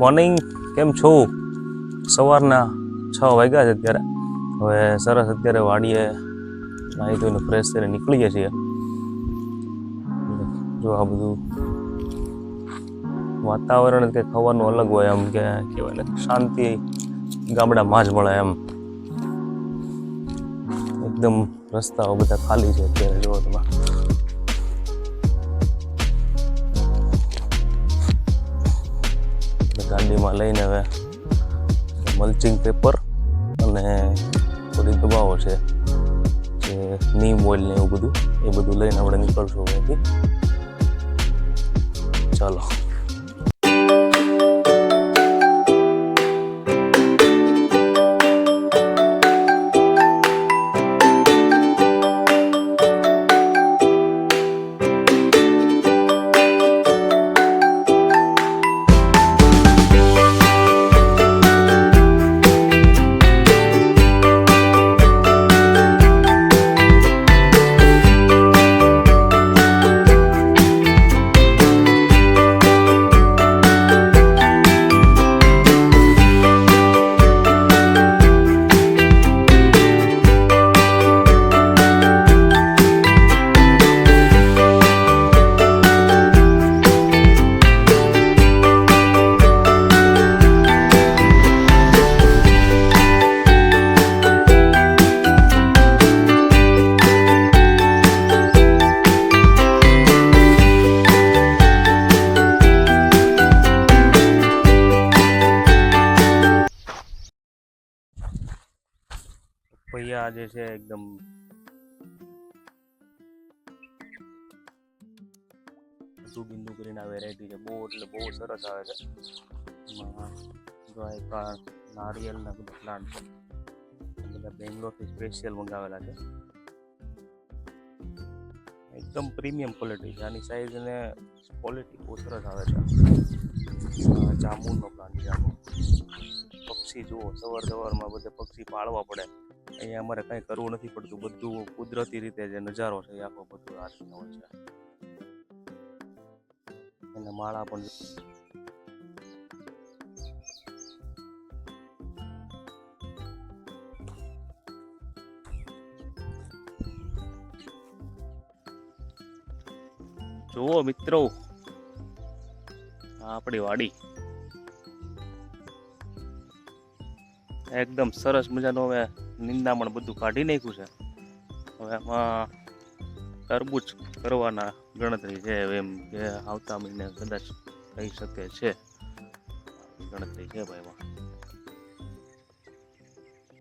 Morning, કેમ છો? સવારના 6 વાગ્યા છે અત્યારે. હવે સરસ અત્યારે વાડીએ નાહી ધોઈને ફ્રેશ થઈને નીકળીએ છીએ. જો આ બધું વાતાવરણ કે ખવાનું અલગ હોય, એમ કે કહેવાય ને શાંતિ ગામડામાં જ મળે એમ. એકદમ રસ્તાઓ બધા ખાલી છે અત્યારે. જો તમે ગાડીમાં લઈને હવે મલ્ચિંગ પેપર અને થોડી દવાઓ છે, જે નીમ ઓઇલ ને એવું બધું, એ બધું લઈને આપણે નીકળશું અહીંથી. ચાલો. પપૈયા જે છે એકદમ બિંદુ કરીને આ વેરાયટી છે, બહુ એટલે બહુ સરસ આવે છે. એમાં નારિયેલના બધા પ્લાન્ટ છે, બધા બેંગ્લોરથી સ્પેશિયલ મંગાવેલા છે. એકદમ પ્રીમિયમ ક્વોલિટી છે આની. સાઈઝ અને ક્વોલિટી બહુ સરસ આવે છે. જામુનનો પ્લાન્ટ છે આનો. પક્ષી જુઓ, સવારમાં બધે પક્ષી પાળવા પડે. અહીંયા અમારે કંઈ કરવું નથી પડતું, બધું કુદરતી રીતે જે નજારો છે એ આખો બધું આ રીતનો હોય છે. એને માળા પણ જુઓ મિત્રો, આપણી વાડી એકદમ સરસ મજાનું. હવે નિંદામણ બધું કાઢી નાખ્યું છે. હવે આમાં તરબૂચ કરવાના ગણતરી છે, એમ કે આવતા મહિને કદાચ થઈ શકે છે. ગણતરી છે ભાઈ એમાં.